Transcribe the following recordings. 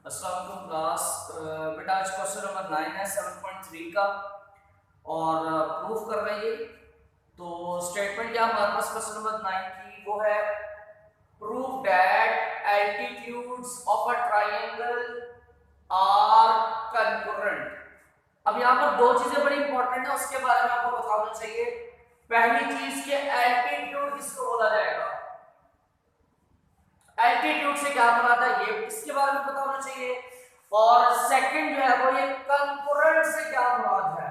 अस्सलाम वालेकुम क्लास। बेटा आज क्वेश्चन नंबर 9 है 7.3 का और प्रूफ कर रहे हैं। तो स्टेटमेंट क्या हमारे पास क्वेश्चन नंबर 9 की वो है proof that altitudes of a triangle are concurrent. अब यहाँ पर दो चीजें बड़ी इंपॉर्टेंट है, उसके बारे में आपको बताना चाहिए। पहली चीज के एल्टीट्यूड किसको बोला जाएगा, एल्टीट्यूड से क्या मुराद है ये इसके बारे में पता होना चाहिए। और सेकंड जो है वो ये कंकरेंट से क्या मुराद है,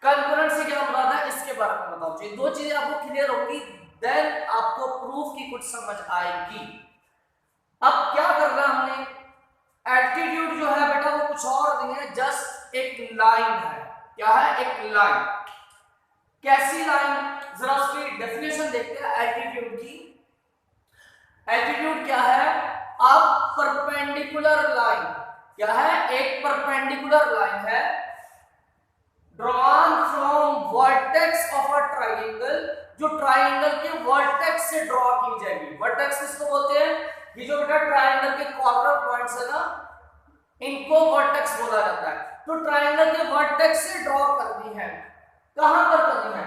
कंकरेंट से क्या मुराद है इसके बारे में बताओ चाहिए। दो चीजें आपको क्लियर होंगी, देन आपको प्रूफ की कुछ समझ आएगी। अब क्या करना हमने, एल्टीट्यूड जो है बेटा वो कुछ और नहीं है, जस्ट एक लाइन है। क्या है? एक लाइन। कैसी लाइन, जरा उसकी डेफिनेशन देखते हैं एल्टीट्यूड की। एल्टीट्यूड क्या है? अब परपेंडिकुलर लाइन। क्या है? एक परपेंडिकुलर लाइन है drawn from vertex of a triangle, जो ट्रायंगल के वर्टेक्स से ड्रॉ की जाएगी। वर्टेक्स किसको बोलते हैं? ये जो बेटा ट्रायंगल के कॉर्नर पॉइंट्स है ना, इनको वर्टेक्स बोला जाता है। तो ट्रायंगल के वर्टेक्स से ड्रॉ करनी है। कहां पर करनी है?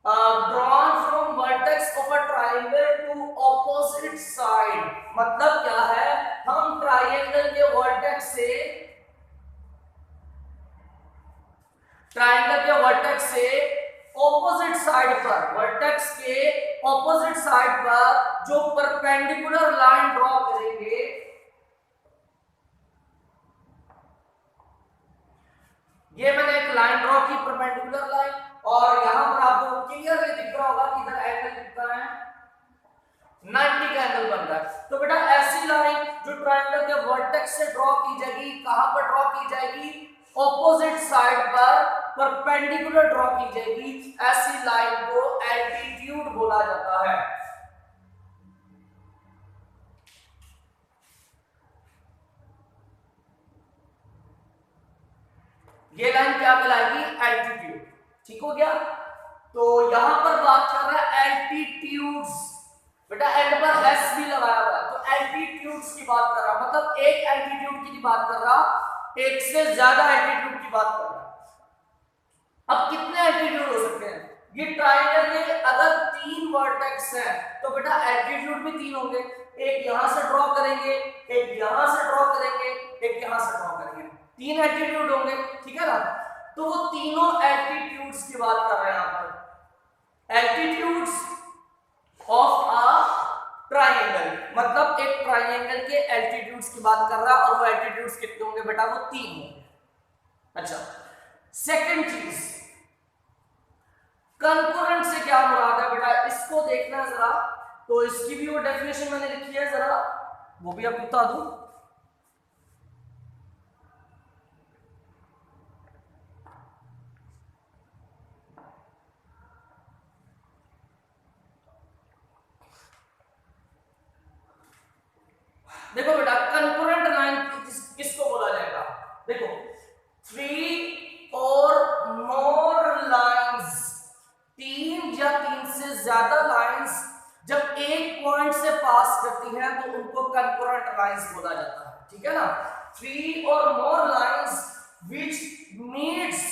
Drawn from vertex of a triangle to opposite side. मतलब क्या है, हम ट्रायंगल के वर्टेक्स से ऑपोजिट साइड पर, वर्टेक्स के ऑपोजिट साइड पर जो परपेंडिकुलर लाइन ड्रॉ करेंगे, ये मैंने एक लाइन ड्रॉ की परपेंडिकुलर लाइन, और यहां पर आपको क्लियरली दिख रहा होगा कि इधर एंगल कितना है, 90 का एंगल बन रहा है। तो बेटा ऐसी लाइन जो ट्रायंगल के वर्टेक्स से ड्रॉ की जाएगी, कहां पर ड्रॉ की जाएगी? ऑपोजिट साइड पर परपेंडिकुलर ड्रॉ की जाएगी। ऐसी लाइन को एल्टीट्यूड बोला जाता है। ये लाइन क्या कहलाएगी? एल्टीट्यूड। ठीक हो गया? तो यहां पर बात कर रहा है एल्टीट्यूड्स। बेटा एंड पर एस भी लगाया हुआ है, तो एल्टीट्यूड्स की बात कर रहा, मतलब एक एल्टीट्यूड की बात कर रहा, एक से ज्यादा एल्टीट्यूड की बात कर रहा। अब कितने एल्टीट्यूड हो सकते हैं? ये ट्रायंगल के अगर 3 वर्टेक्स है तो बेटा एल्टीट्यूड भी 3 होंगे। एक यहां से ड्रॉ करेंगे, एक यहां से ड्रॉ करेंगे, एक यहां से ड्रॉ करेंगे, 3 एल्टीट्यूड होंगे। ठीक है ना? तो वो तीनों एल्टीट्यूड्स की बात कर रहे हैं यहां पर, एल्टीट्यूड्स ऑफ अ ट्रायंगल, मतलब एक ट्रायंगल के एल्टीट्यूड्स की बात कर रहा है। और वो एल्टीट्यूड्स कितने होंगे बेटा? वो 3 होंगे। अच्छा, सेकंड चीज, कंकरेंट से क्या मुराद है बेटा, इसको देखना जरा। तो इसकी भी वो डेफिनेशन मैंने लिखी है, जरा वो भी आपको बता दूं। देखो बेटा कंकरेंट लाइन किसको बोला जाएगा? देखो 3 और मोर लाइंस, 3 या 3 से ज्यादा लाइंस जब एक पॉइंट से पास करती हैं तो उनको कंकरेंट लाइंस बोला जाता है। ठीक है ना? 3 और more lines which meets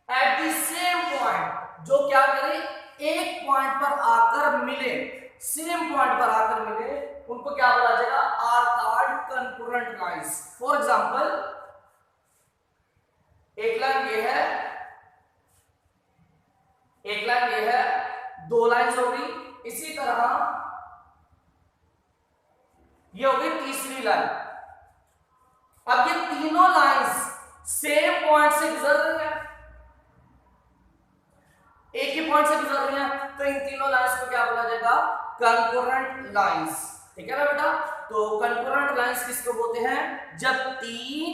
at the same point, जो क्या करे, एक पॉइंट पर आकर मिले, सेम पॉइंट पर आकर मिले, उनको क्या बोला जाएगा? Are called concurrent lines. For example, एक लाइन ये है, एक लाइन ये है, 2 लाइंस होगी। इसी तरह ये होगी तीसरी लाइन। अब ये तीनों लाइंस सेम पॉइंट से गुजर रही हैं, एक ही पॉइंट से गुजर रही हैं, तो इन तीनों लाइंस को क्या बोला जाएगा? Concurrent lines. ठीक है ना बेटा? तो कंकरेंट लाइंस किसको बोलते हैं? जब 3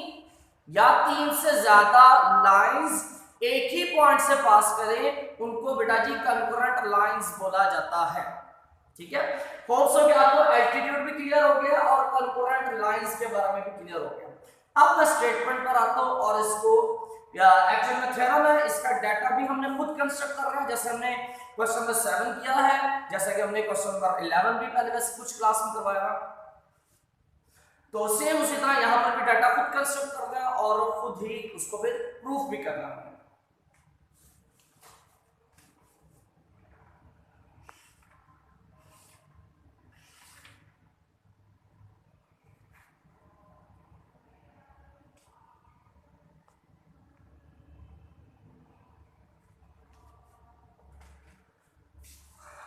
या 3 से ज्यादा लाइंस एक ही पॉइंट से पास करें, उनको बेटा जी कंकरेंट लाइंस बोला जाता है। ठीक है? होप सो कि आपको एल्टीट्यूड भी क्लियर हो गया और कंकरेंट लाइंस के बारे में भी क्लियर हो गया। अब मैं स्टेटमेंट पर आता हूं और इसको एक्चुअल में थ्योरम है, इसका डाटा भी हमने खुद कंस्ट्रक्ट कर रहे हैं, जैसे हमने क्वेश्चन नंबर 7 किया है, जैसा कि हमने क्वेश्चन नंबर 11 भी पहले बस कुछ क्लास में करवाया था। तो सेम उसी तरह यहां पर भी डाटा खुद कंस्ट्रक्ट करना है और खुद ही उसको फिर प्रूफ भी करना है।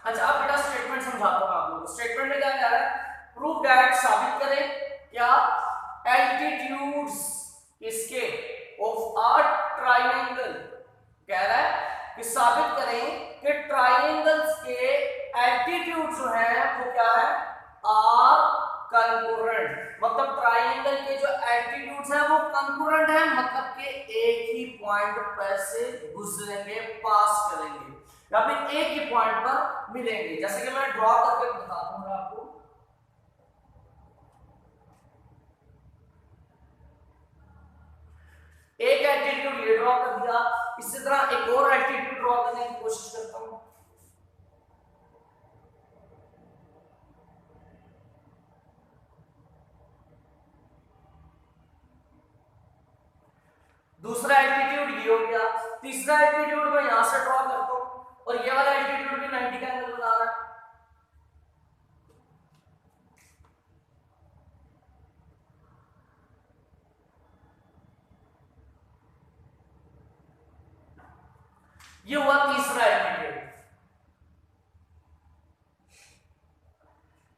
अच्छा अब बेटा स्टेटमेंट समझाता हूं आप लोगों को। स्टेटमेंट में क्या कह रहा है, प्रूव दैट, साबित करें क्या, एल्टीट्यूड्स इसके ऑफ अ ट्रायंगल, कह रहा है कि साबित करें कि ट्रायंगल्स के एल्टीट्यूड जो है वो क्या है, आर कंकरेंट। मतलब ट्रायंगल के जो एल्टीट्यूड्स है वो कंकरेंट है, मतलब कि एक ही पॉइंट पर से गुजरेंगे, पास करेंगे या फिर एक ही पॉइंट पर मिलेंगे। जैसे कि मैं ड्रॉ करके बताता हूं आपको, एक एल्टीट्यूड ये ड्रॉ कर दिया, इसी तरह एक और एल्टीट्यूड ड्रॉ करने की कोशिश करता हूं। दूसरा एल्टीट्यूड ये हो गया, तीसरा एल्टीट्यूड मैं यहां से ड्रॉ करता हूं और ये वाला एल्टीट्यूड भी 90 का एंगल बना रहा है। ये हुआ तीसरा एल्टीट्यूड।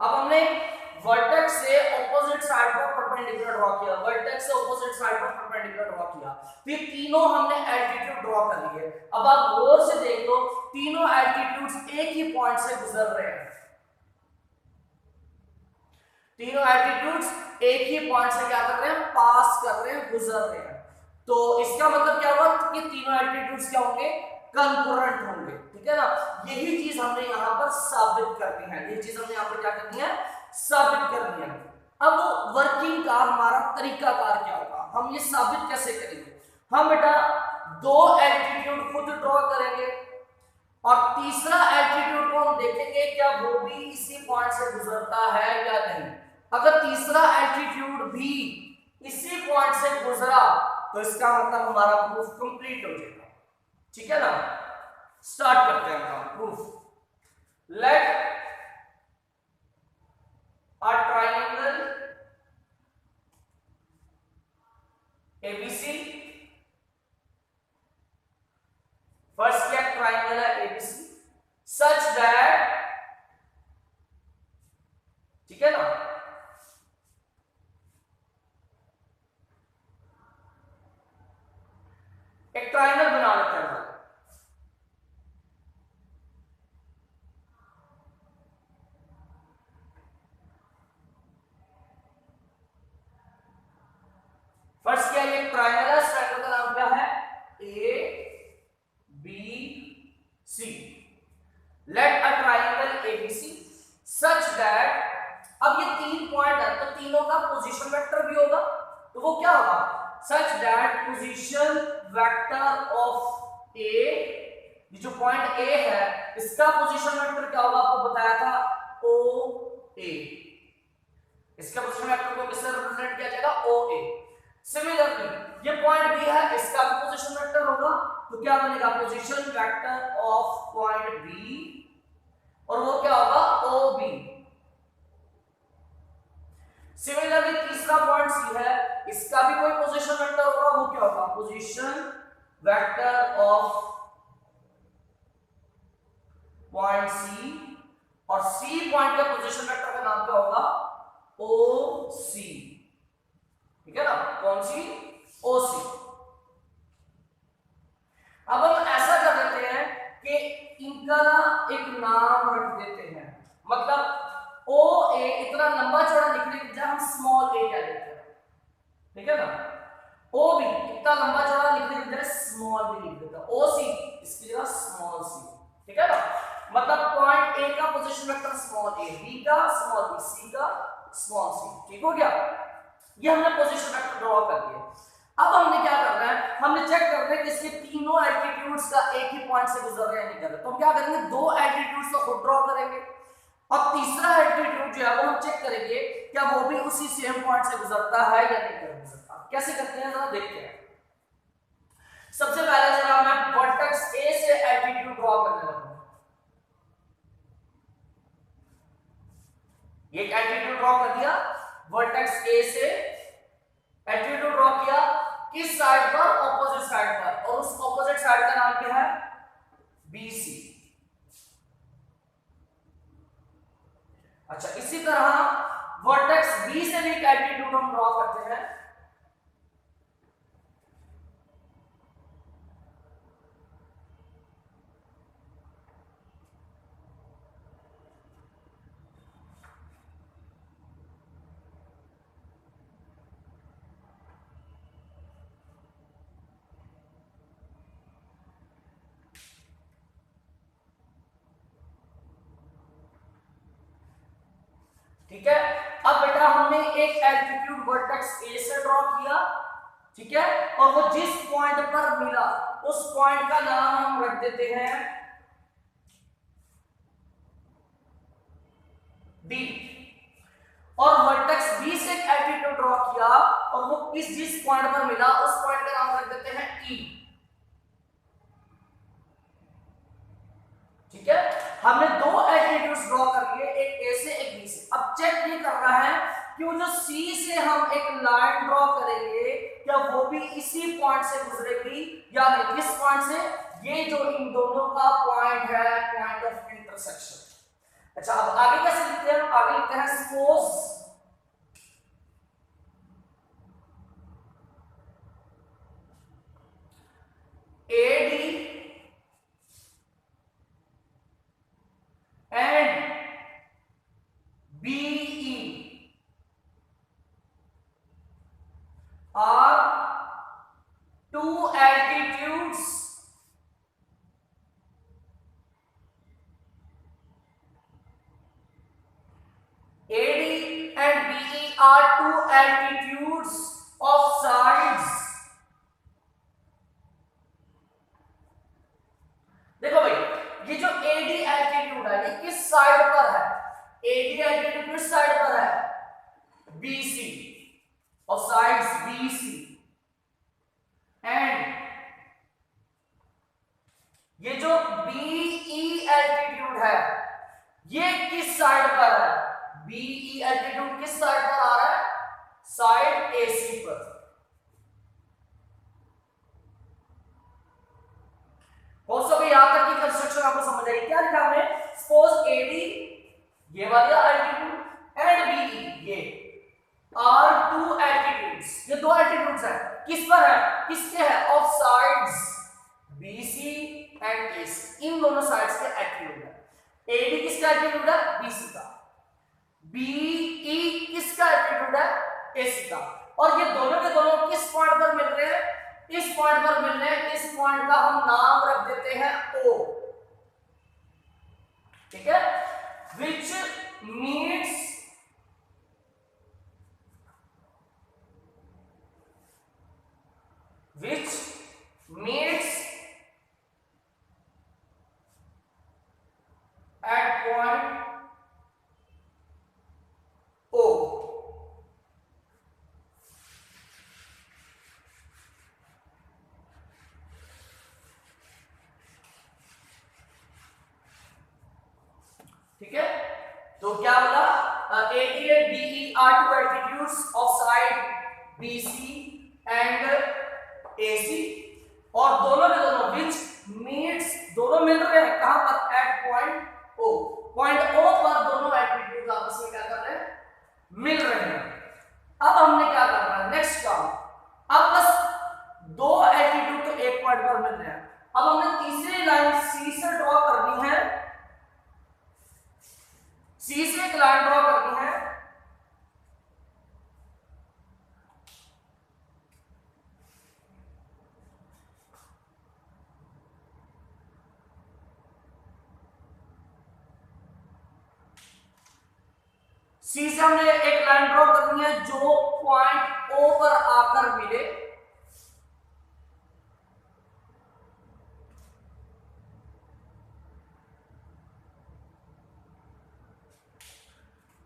अब हमने वर्टेक्स से ऑपोजिट साइड पर परपेंडिकुलर ड्रॉ किया, वर्टेक्स से ऑपोजिट साइड पर परपेंडिकुलर ड्रॉ किया, तो ये तीनों हमने एल्टीट्यूड ड्रॉ कर लिए। अब आप गौर से देख लो, तीनों एल्टीट्यूड्स एक ही पॉइंट से गुजर रहे हैं, तीनों एल्टीट्यूड्स एक ही पॉइंट से क्या कर रहे हैं, पास कर रहे हैं, गुजर रहे हैं। तो इसका मतलब क्या हुआ कि तीनों एल्टीट्यूड्स क्या होंगे, कंकरेंट होंगे, ठीक है ना। यही चीज हमने यहां पर साबित करनी है, यही चीज हमने यहां पर क्या करनी है, साबित करनी है। अब वर्किंग का हमारा तरीकाकार क्या होगा, हम ये साबित कैसे करेंगे। हम बेटा दो एल्टीट्यूड खुद ड्रॉ करेंगे और तीसरा एल्टीट्यूड को हम देखेंगे क्या वो भी इसी पॉइंट से गुजरता है या नहीं। अगर तीसरा एल्टीट्यूड भी इसी पॉइंट से गुजरा तो इसका मतलब हमारा प्रूफ कंप्लीट हो जाएगा, ठीक है ना। स्टार्ट करते हैं काम, proof. Let a triangle ABC, first क्या ट्रायंगल है ABC, सच दैट, ठीक है ना, एक ट्रायंगल बना लेते हैं। फर्स्ट क्या ये ट्रायंगल है, इस ट्रायंगल का नाम क्या है, ABC। Let a triangle ABC such that, अब ये तीन पॉइंट है तो तीनों का पोजीशन वेक्टर भी होगा, तो वो क्या होगा, such that position vector of A, ये जो पॉइंट A है इसका पोजीशन वेक्टर क्या होगा, आपको बताया था OA, इसका पोजीशन वेक्टर को किससे रिप्रेजेंट किया जाएगा, OA। सिमिलरली ये पॉइंट B है, इसका भी पोजीशन वेक्टर होगा, तो क्या बनेगा, position vector of point B, और वो क्या होगा, OB। सिमिलरली तीसरा पॉइंट C है, इसका भी कोई पोजीशन वेक्टर होगा, वो क्या होगा, position vector of point C, और C पॉइंट का पोजीशन वेक्टर का नाम क्या होगा, OC, ठीक है ना, कौन सी, OC। अब हम ऐसा कर देते हैं कि इनका ना एक नाम रख देते हैं, मतलब OA इतना लंबा चौड़ा लिखने की बजाय हम स्मॉल a कह देते हैं, ठीक है ना। OB इतना लंबा चौड़ा लिखने की बजाय स्मॉल b लिख देते हैं, OC इसकी जगह स्मॉल c, ठीक है ना। मतलब पॉइंट A का position vector small a, B का स्मॉल b, C का स्मॉल c, ठीक हो गया। ये हमने पोजीशन वेक्टर ड्रॉ कर दिया। अब हमने क्या करना है, हमने चेक करना है कि इसके तीनों एल्टीट्यूड्स का एक ही पॉइंट से गुजर रहे हैं नहीं कर रहे, तो हम क्या करेंगे, दो एल्टीट्यूड्स को खुद ड्रॉ करेंगे और तीसरा एल्टीट्यूड जो है वो हम चेक करेंगे क्या वो भी उसी सेम पॉइंट से गुजरता है या नहीं गुजरता। कैसे करते हैं जरा देखते हैं। सबसे पहले जरा मैं वर्टेक्स ए से एल्टीट्यूड ड्रॉ करने लगूंगा। ये एल्टीट्यूड ड्रॉ कर दिया, वर्टेक्स ए से एल्टीट्यूड ड्रॉ किया, किस साइड पर, ऑपोजिट साइड पर, और उस ऑपोजिट साइड का नाम क्या है, BC। अच्छा, इसी तरह वर्टेक्स B से भी एल्टीट्यूड हम ड्रॉ करते हैं। ठीक है, अब बेटा हमने एक एल्टीट्यूड वर्टेक्स ए से ड्रॉ किया, ठीक है, और वो जिस पॉइंट पर मिला उस पॉइंट का नाम हम रख देते हैं डी, और वर्टेक्स बी से एक एल्टीट्यूड ड्रॉ किया और वो जिस पॉइंट पर मिला उस पॉइंट का नाम रख देते हैं ई। ठीक है, हमने दो एल्टीट्यूड्स ड्रॉ कर लिए, एक ए से एक बी से। अब चेक ये करना है कि वो जो सी से हम एक लाइन ड्रॉ करेंगे क्या वो भी इसी पॉइंट से गुजरेगी या नहीं। किस पॉइंट से, ये जो इन दोनों का पॉइंट है, पॉइंट ऑफ इंटरसेक्शन। अच्छा, अब आगे कैसे लिखते हैं, आगे लिखते हैं suppose AD and BE are two altitudes AD and BE are two altitudes of sides। देखो भाई, ये जो AD एल्टीट्यूड है ये किस साइड पर है, AD एल्टीट्यूड किस साइड पर है, BC, और साइड्स BC, एंड ये जो BE एल्टीट्यूड है ये किस साइड पर है, BE एल्टीट्यूड किस साइड पर आ रहा है, साइड AC पर। हो सके यहां तक की कंस्ट्रक्शन आपको समझ आई। क्या लिखा हमने, सपोज AD ये वाला एल्टीट्यूड एंड BE ये आर टू एल्टीट्यूड्स, ये दो एल्टीट्यूड्स हैं, किस पर है, किसके है, of sides BC and AC, इन दोनों साइड्स के एल्टीट्यूड है। AD किसका एल्टीट्यूड है, BC का, BE किसका एल्टीट्यूड है, AC का, और ये दोनों के दोनों किस पॉइंट पर मिल रहे हैं, इस पॉइंट पर मिल रहे हैं। इस पॉइंट का हम नाम रख देते हैं O। ठीक है, which meets at point O। ठीक है, तो क्या बोला, AD and BE are two altitudes of side BC and AC, और दोनों के दोनों which meets, दोनों मिल रहे हैं कहां पर, at point O। Point O पर दोनों एल्टीट्यूड आपस में क्या कर रहे हैं, मिल रहे हैं। अब हमने क्या करना है, नेक्स्ट काम, अब बस दो एल्टीट्यूड तो एक पॉइंट पर मिल रहे हैं, अब हमने तीसरी लाइन C से ड्रॉ करनी है, C से एक लाइन ड्रॉ करनी है, C से हमने एक लाइन ड्रॉ करनी है जो पॉइंट O पर आकर मिले,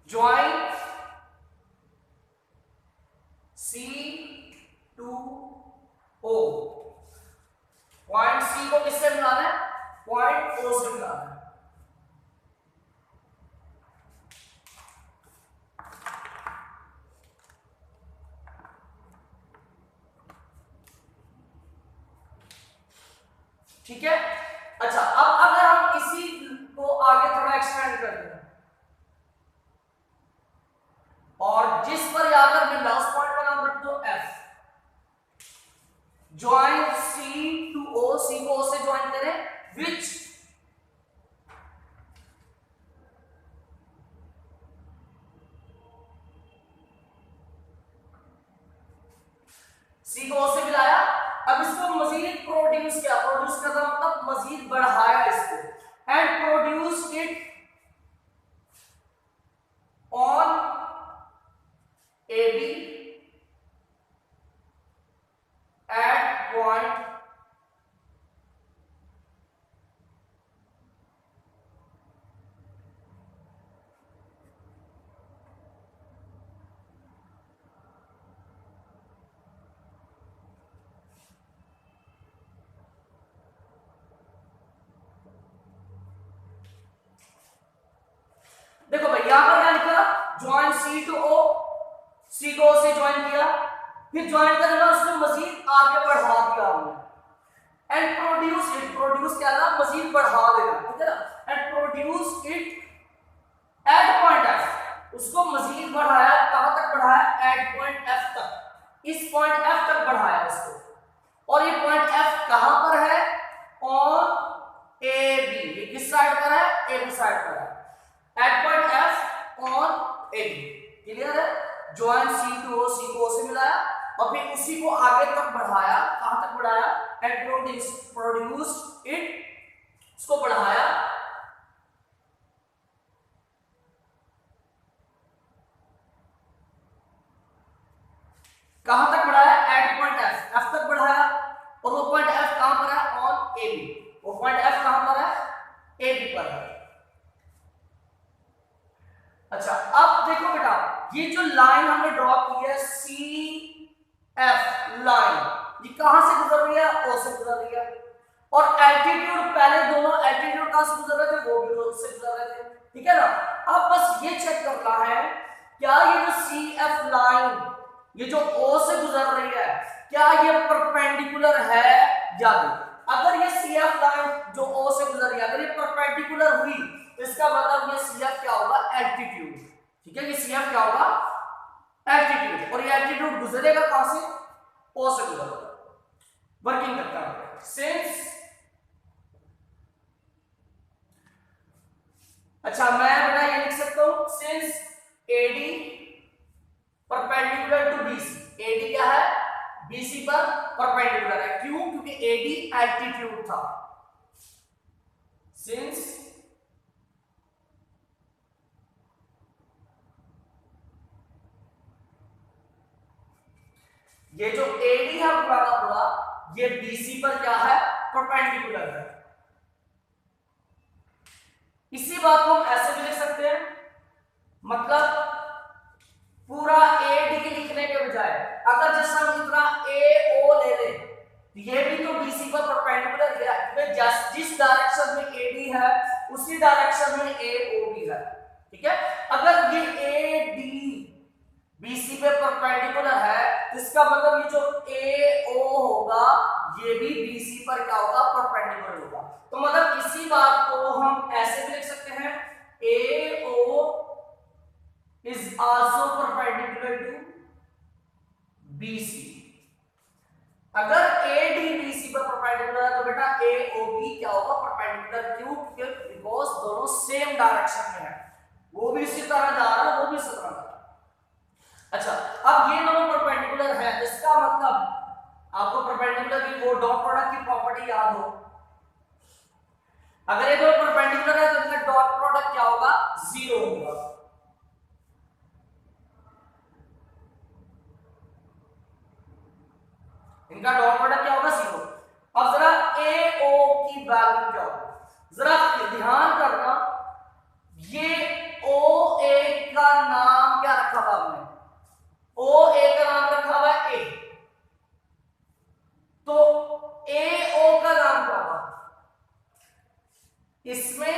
ज्वाइन ठीक है। अच्छा, अब अगर हम इसी को आगे थोड़ा एक्सपेंड कर दें और जिस पर अगर मैं लास्ट पॉइंट का नाम रख दो F, join C to O, C को ओ से ज्वाइन करें, विच सी को ओ से मिलाया। अब इसको मजीद प्रोड्यूस किया, प्रोड्यूस करना मतलब मजीद बढ़ाया इसको, and produce it on A B at point देखो भाई यहां पर क्या लिखा, join C to O, C को ओ से ज्वाइन किया, फिर ज्वाइन करने के बाद उसको मजीद आगे बढ़ा दिया हमने, एंड प्रोड्यूस इट, प्रोड्यूस क्या था, मजीद बढ़ा देना, ठीक है ना, and produce it at point F, उसको मजीद बढ़ाया, कहां तक बढ़ाया, एट पॉइंट एफ तक, इस पॉइंट एफ तक बढ़ाया इसको, और ये पॉइंट एफ कहां पर है, ऑन ए बी, ये किस साइड पर है, ए बी साइड पर है, at point F on A B, clear है। Join C to O, C को ओ से मिलाया और फिर उसी को आगे तक बढ़ाया, कहां तक बढ़ाया, एंड प्रोड्यूस इट, इसको बढ़ाया कहां तक बढ़ाया, एट पॉइंट एफ, एफ तक बढ़ाया, और वो पॉइंट एफ कहां पर है, ऑन ए बी, वो पॉइंट एफ कहां पर है, ए बी पर है। अच्छा, अब देखो बेटा, ये जो लाइन हमने ड्रॉ की है सी एफ लाइन, ये कहां से गुजर रही है, ओ से गुजर रही है, और एल्टीट्यूड पहले दोनों एल्टीट्यूड कहां से गुजर रहे थे, वो भी ओ से गुजर रहे थे, ठीक है ना। अब बस ये चेक करना है क्या ये जो सी एफ लाइन, ये जो ओ से गुजर रही है, क्या ये परपेंडिकुलर है या नहीं। अगर ये सी एफ लाइन जो ओ से गुजर रही है, अगर ये परपेंडिकुलर हुई, इसका मतलब ये सी एफ क्या होगा, एल्टीट्यूड, ठीक है, ये सी एफ क्या होगा, एल्टीट्यूड, और ये एल्टीट्यूड गुजरेगा कहां से, ओ से गुजरेगा। वर्किंग करता है, सिंस, अच्छा मैं बेटा ये लिख सकता हूं, since AD perpendicular to BC, AD क्या है, बीसी पर परपेंडिकुलर है, क्यों, क्योंकि एडी एल्टीट्यूड था, सिंस ये जो एडी है पूरा का पूरा, ये बीसी पर क्या है, परपेंडिकुलर है। इसी बात को हम ऐसे भी लिख सकते हैं, मतलब पूरा एडी के लिखने के बजाय अगर जैसा हम इतना ए ओ ले ले, ये भी तो बीसी पर परपेंडिकुलर है, जिस डायरेक्शन में एडी है उसी डायरेक्शन में ए ओ भी है, ठीक है। अगर ये ए डी बीसी पे परपेंडिकुलर है, इसका मतलब ये जो ए ओ होगा ये भी बीसी पर क्या होगा, परपेंडिकुलर होगा। तो मतलब इसी बात को हम ऐसे भी लिख सकते हैं, A O is also perpendicular to BC. अगर ए डी बीसी पर परपेंडिकुलर है तो बेटा ए ओ बी क्या होगा, परपेंडिकुलर, क्यों, क्योंकि बिकॉज दोनों सेम डायरेक्शन में है, वो भी इसी तरह जा रहा है, वो भी इसी तरह जा रहा है। अच्छा, अब ये दोनों परपेंडिकुलर है, इसका मतलब आपको परपेंडिकुलर की वो डॉट प्रोडक्ट की प्रॉपर्टी याद हो, अगर ये दोनों परपेंडिकुलर है तो इनका डॉट प्रोडक्ट क्या होगा, 0 होगा। इनका डॉट प्रोडक्ट क्या होगा, 0। अब जरा ए ओ की वैल्यू क्या होगा, जरा ध्यान करना, ये ओ ए का नाम क्या रखा था हमने, ओ ए का नाम रखा हुआ है ए, तो ए ओ का नाम क्या होगा, इसमें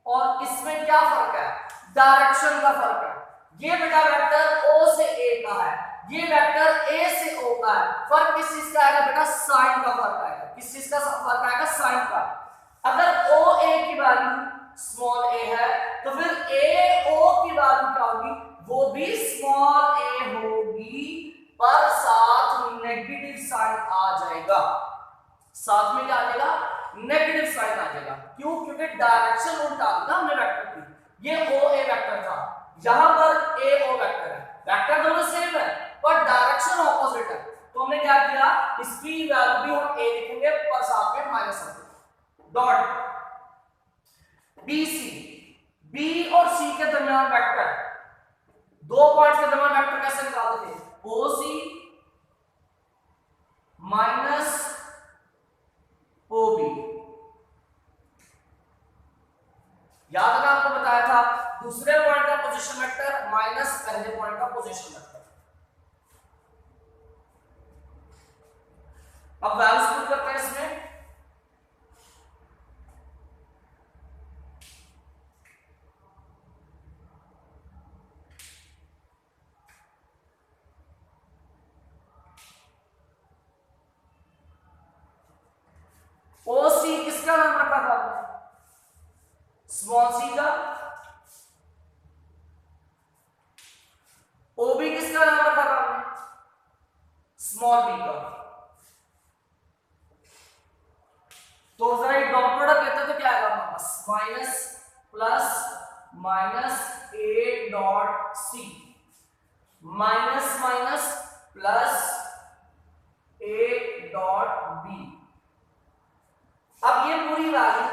और क्या फर्क है, डायरेक्शन का फर्क है। ये बेटा वेक्टर ओ से ए का है, ये वेक्टर ए से ओ का है, फर्क किस चीज का आएगा बेटा, साइन का फर्क आएगा। किस चीज का फर्क आएगा, साइन का। अगर ओ ए की वैल्यू स्मॉल ए है तो फिर ए ओ की वैल्यू क्या होगी, वो भी स्मॉल ए होगी, पर साथ नेगेटिव साइन आ जाएगा। साथ में क्या आ जाएगा, नेगेटिव साइन आ जाएगा। क्यों, क्योंकि डायरेक्शन उल्टा ना हमने वेक्टर की। ये ओ ए वेक्टर था, यहां पर ए ओ वेक्टर है, वेक्टर दोनों सेम है पर डायरेक्शन ऑपोजिट है। तो हमने क्या किया, इसकी वैल्यू भी हम ए लिखेंगे पर साथ में माइनस रखेंगे। डॉट बी सी, बी और सी के दरमियान वेक्टर, दो पॉइंट्स के दरमियान वेक्टर कैसे निकालते थे, ओ सी माइनस ओ बी। याद है आपको बताया था, दूसरे पॉइंट का पोजीशन वेक्टर माइनस पहले पॉइंट का पोजीशन वेक्टर। अब वैल्यूज पुट करते हैं इसमें। ओ सी किसका नाम रखा था, स्मॉल सी का। ओ बी किसका नाम रखा था हमने, स्मॉल बी का। तो जरा एक डॉट प्रोडक्ट लेते तो क्या आएगा हमारे पास, minus plus minus A dot C, minus minus plus A dot B. अब ये पूरी वैल्यू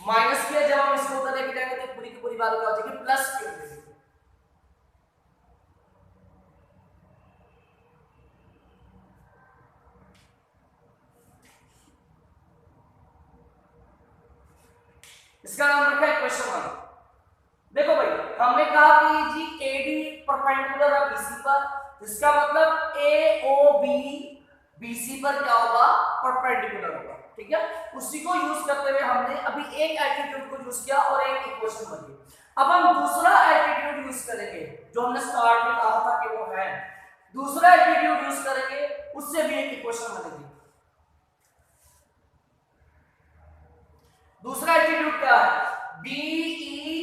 माइनस किया, जब हम इसको उधर लेके जाएंगे तो पूरी की पूरी वैल्यू क्या हो जाएगी, प्लस की हो जाएगी। इसका नाम रखा है क्वेश्चन वन। देखो भाई, हमने कहा कि जी एडी परपेंडिकुलर है बीसी पर, इसका मतलब एओबी बीसी पर क्या होगा, परपेंडिकुलर होगा। ठीक है, उसी को यूज करते हुए हमने अभी एक एल्टीट्यूड को यूज किया और एक इक्वेशन बनी। अब हम दूसरा एल्टीट्यूड यूज करेंगे, जो हमने स्टार्ट में कहा था कि वो है, दूसरा एल्टीट्यूड यूज करेंगे, उससे भी एक इक्वेशन बनेगी। दूसरा एल्टीट्यूड क्या है, बीई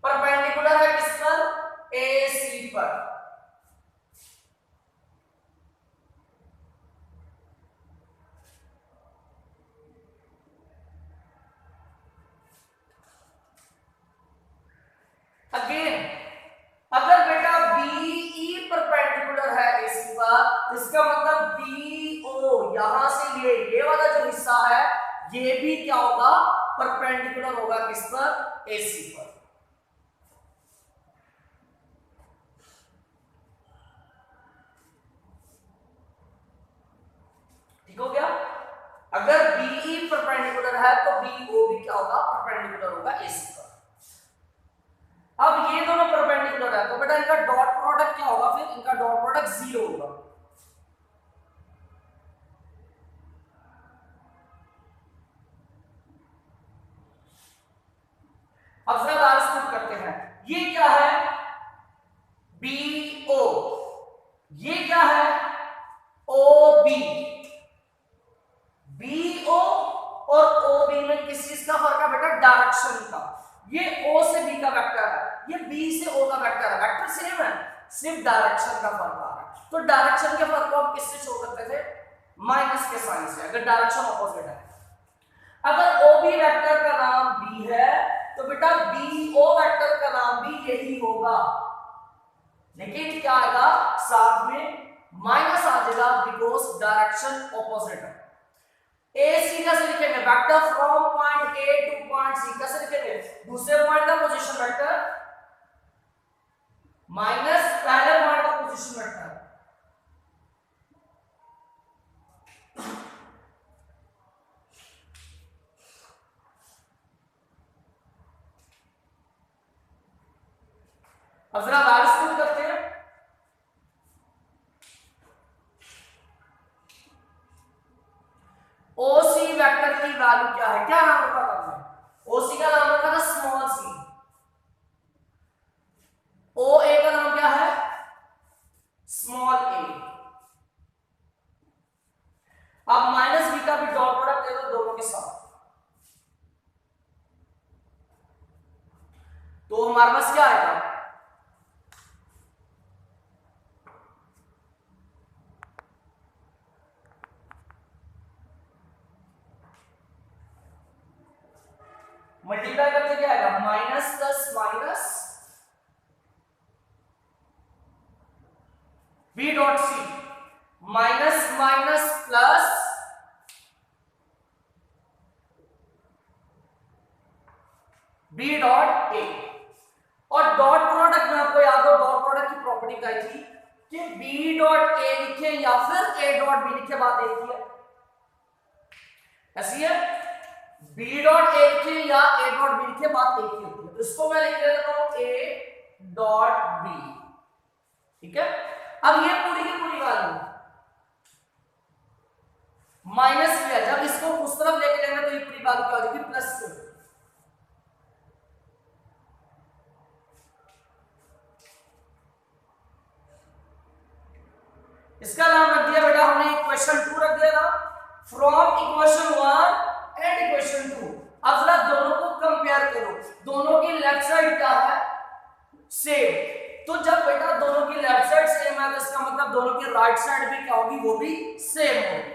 परपेंडिकुलर है किस पर, एसी पर। अगेन अगर बेटा बीई परपेंडिकुलर है एसी पर, तो इसका मतलब बीओ यहां से ये वाला जो हिस्सा है ये भी क्या होगा, परपेंडिकुलर होगा किस पर, एसी पर। ठीक हो गया, अगर बीई परपेंडिकुलर है तो बीओ भी क्या होगा, परपेंडिकुलर होगा एसी पर। अब ये दोनों परपेंडिकुलर है तो बेटा इनका डॉट प्रोडक्ट क्या होगा, फिर इनका डॉट प्रोडक्ट 0 होगा। अब जरा बैलेंस पुट करते हैं, ये क्या है, बीओ, ये क्या है, ओबी। बीओ और ओबी में किस चीज का फर्क है बेटा, डायरेक्शन का। ये ओ से बी का वेक्टर है, ये बी से ओ का वेक्टर है, वेक्टर सेम है, सिर्फ डायरेक्शन का फर्क आ रहा है। तो डायरेक्शन के फर्क को हम किससे शो करते थे, माइनस के साइन से, अगर डायरेक्शन ऑपोजिट है। अगर ओबी वेक्टर का नाम बी है तो बेटा बीओ वेक्टर का नाम भी यही होगा, लेकिन क्या आएगा साथ में माइनस आ जाएगा, बिकॉज डायरेक्शन ऑपोजिट है। ए सी कैसे लिखेंगे, vector from point A to point C कैसे लिखेंगे, दूसरे पॉइंट का पोजीशन वेक्टर माइनस पहले पॉइंट का पोजीशन वेक्टर। अब जरा वैल्यूज पुट करते हैं, ओसी वेक्टर की वैल्यू क्या है, क्या नाम रखा था हमने, ओसी का नाम रखा था स्मॉल सी। ओ ए का नाम क्या है? स्मॉल ए। अब माइनस बी का भी डॉट प्रोडक्ट ले लो दोनों के साथ, तो हमारे पास क्या आएगा? मल्टीप्लाई करके क्या आएगा? Minus plus minus B dot C, minus minus plus B dot A. और डॉट प्रोडक्ट में आपको याद हो डॉट प्रोडक्ट की प्रॉपर्टी क्या थी कि बी डॉट ए लिखे या फिर ए डॉट बी लिखे, बात एक ही है, ऐसी है। बी डॉट ए लिखे या ए डॉट बी लिखे, बात एक ही होती है। तो इसको मैं लिख लेता हूं ए डॉट बी, ठीक है। अब ये पूरी की पूरी वैल्यू माइनस किया, जब इसको उस तरफ लेके जाएंगे तो ये पूरी वैल्यू क्या हो जाएगी? प्लस हो। इसका नाम रख दिया बेटा हमने इक्वेशन 2 रख दिया था, फ्रॉम इक्वेशन 1 एंड इक्वेशन 2। अब जरा दोनों को कंपेयर करो, दोनों की लेफ्ट साइड क्या है? सेम। तो जब बेटा दोनों की लेफ्ट साइड सेम है तो इसका मतलब दोनों की राइट साइड भी क्या होगी? वो भी सेम होगी।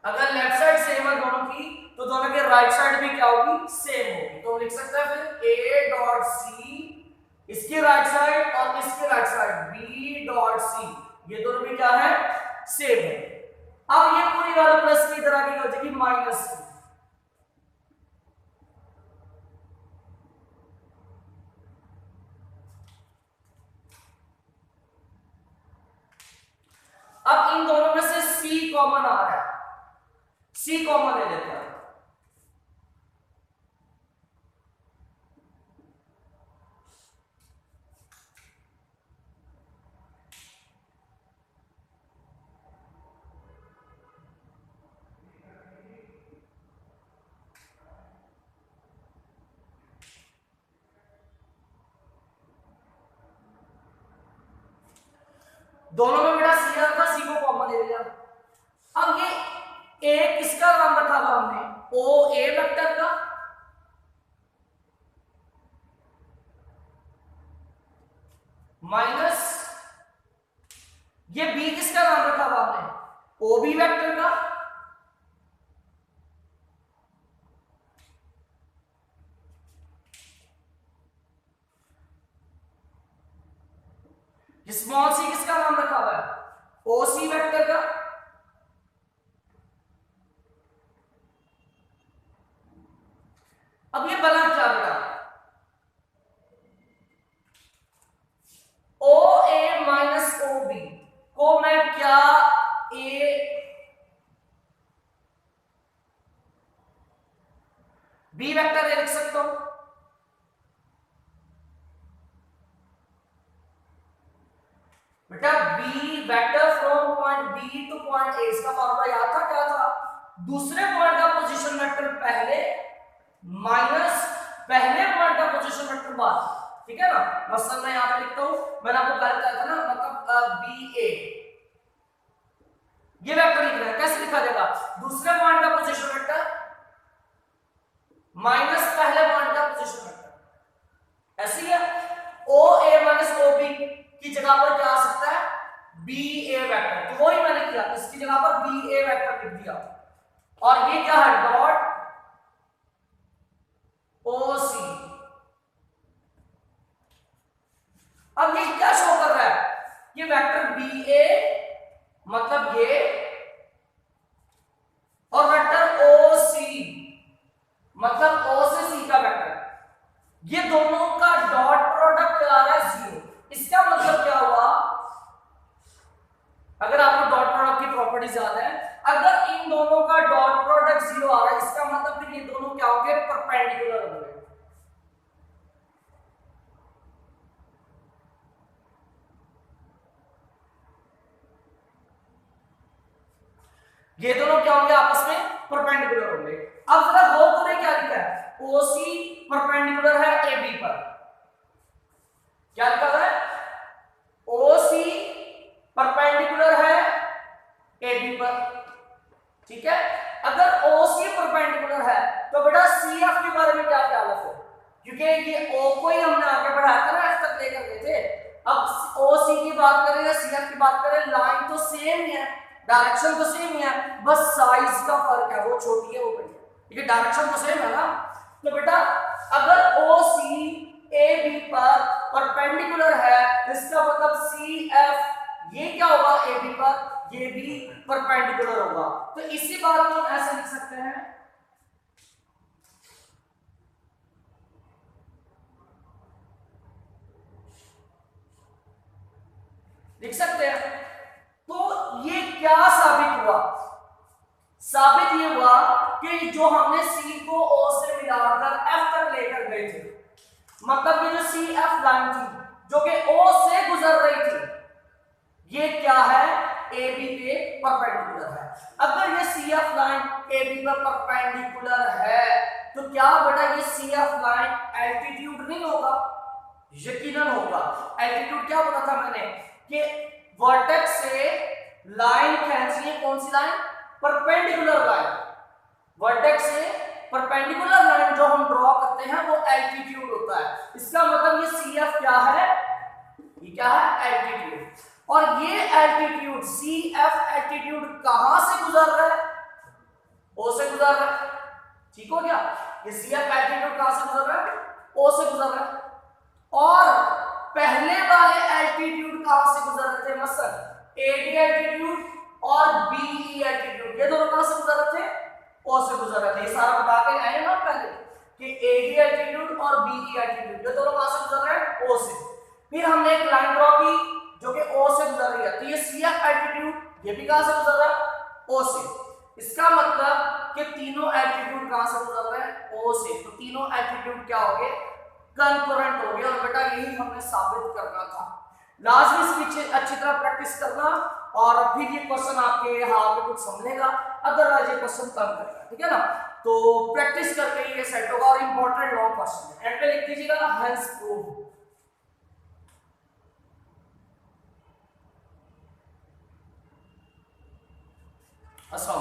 अगर लेफ्ट साइड सेम है दोनों की तो दोनों की राइट साइड भी क्या होगी? सेम होगी। तो लिख सकते हैं फिर a डॉट सी, इसकी राइट साइड और इसकी right side b dot C, ये दोनों भी क्या है? सेम है। अब ये पूरी वैल्यू प्लस की तरह की हो जाएगी माइनस की। अब इन दोनों में से c कॉमन आ रहा है, c कॉमन ले लेते हैं। दोनों में बेटा सी था, सी को कॉमन ले लिया। अब ये ए किसका नाम रखा था हमने? ओ ए वेक्टर का, माइनस ये बी किसका नाम रखा था हमने? ओ बी वेक्टर का, स्मॉल सी किसका नाम रखा हुआ है? ओ सी वेक्टर का। अब ये बना क्या बेटा? ओ ए माइनस ओ बी को मैं क्या ए बी वेक्टर लिख सकता हूं? बेटा B vector from point B to point A, इसका फॉर्मूला याद था? क्या था? दूसरे पॉइंट का पोजीशन वेक्टर पहले माइनस पहले पॉइंट का पोजीशन वेक्टर बाद, ठीक है ना। मसलन मैं यहां पे लिखता हूं, मैंने आपको पहले बताया था ना, मतलब बी ए ये वेक्टर लिख रहा है, कैसे लिखा जाएगा? दूसरे पॉइंट का पोजीशन वेक्टर माइनस पहले पॉइंट का पोजीशन वेक्टर, ऐसी है। ओ ए माइनस ओ बी की जगह पर क्या आ सकता है? बी ए वेक्टर। तो वही मैंने किया, इसकी जगह पर बी ए वेक्टर लिख दिया। और ये क्या है? डॉट ओ सी। अब ये क्या शो कर रहा है? ये वेक्टर बी ए मतलब ये, और वेक्टर ओ सी मतलब ओ से सी का वेक्टर, ये दोनों का डॉट प्रोडक्ट आ रहा है 0। इसका मतलब क्या हुआ? अगर आपको डॉट प्रोडक्ट की प्रॉपर्टीज याद है, अगर इन दोनों का डॉट प्रोडक्ट 0 आ रहा है, इसका मतलब फिर ये दोनों क्या होंगे? परपेंडिकुलर होंगे। ये दोनों क्या होंगे, आपस में परपेंडिकुलर होंगे। अब जरा गौर करें क्या लिखा है, OC परपेंडिकुलर है AB पर। क्या लिखा है, OC परपेंडिकुलर है AB पर, ठीक है। अगर OC परपेंडिकुलर है तो बेटा CF के बारे में क्या ख्याल है, क्योंकि ये O को ही हमने आगे बढ़ाया था ना, F तक लेकर गए थे। अब OC की बात करें या CF की बात करें, लाइन तो सेम ही है, डायरेक्शन तो सेम ही है, बस साइज का फर्क है, वो छोटी है वो बड़ी है, ठीक है, डायरेक्शन तो सेम है ना। तो बेटा अगर OC AB पर परपेंडिकुलर है तो इसका मतलब CF ये क्या होगा, AB पर, ये भी परपेंडिकुलर होगा। तो इसी बात को हम ऐसे लिख सकते हैं, लिख सकते हैं। तो ये क्या साबित हुआ, साबित ये हुआ कि जो हमने C को O से मिलाकर F तक लेकर गए थे, मतलब ये जो CF लाइन थी जो कि O से गुजर रही थी, ये क्या है, AB पे परपेंडिकुलर है। अगर ये CF लाइन AB पर परपेंडिकुलर है तो क्या बेटा ये CF लाइन एल्टीट्यूड नहीं होगा, यकीनन होगा। एल्टीट्यूड क्या बोला था मैंने कि वर्टेक्स से लाइन खींचनी है, कौन सी लाइन, परपेंडिकुलर लाइन। वर्टेक्स से परपेंडिकुलर लाइन जो हम ड्रॉ करते हैं वो एल्टीट्यूड होता है। इसका मतलब ये CF क्या है, ये क्या है, एल्टीट्यूड। और ये एल्टीट्यूड CF एल्टीट्यूड कहां से गुजर रहा है, O से गुजर रहा है, ठीक हो गया। ये CF एल्टीट्यूड कहां से गुजर रहा है, O से गुजर रहा है। और पहले वाले एल्टीट्यूड कहां से गुजर रहे थे, मसलन AD एल्टीट्यूड और BE एल्टीट्यूड, ये दोनों कहां से गुजर रहे थे, O से गुजर रहे थे। ये सारा बता के आए ना पहले कि AD एल्टीट्यूड और BE एल्टीट्यूड ये दोनों कहां से गुजर रहे हैं, O से। फिर हमने एक लाइन ड्रॉ की जो कि O से गुजर रही है, तो ये CF एल्टीट्यूड ये भी कहां से गुजर रहा है, O से। इसका मतलब कि तीनों एल्टीट्यूड कहां से गुजर रहे हैं, O से। तो तीनों एल्टीट्यूड क्या हो गए, कंकरेंट हो गए। और बेटा यही हमें साबित करना था। लाजमी इसकी अच्छी तरह प्रैक्टिस करना और फिर ये क्वेश्चन आपके हाथ में कुछ समझेगा, अदरवाइज ये क्वेश्चन कम करेगा, ठीक है ना। तो प्रैक्टिस करके ये सेट होगा और इंपॉर्टेंट लॉन्ग क्वेश्चन है। एंड पे लिख दीजिएगा हेंस प्रूव। अच्छा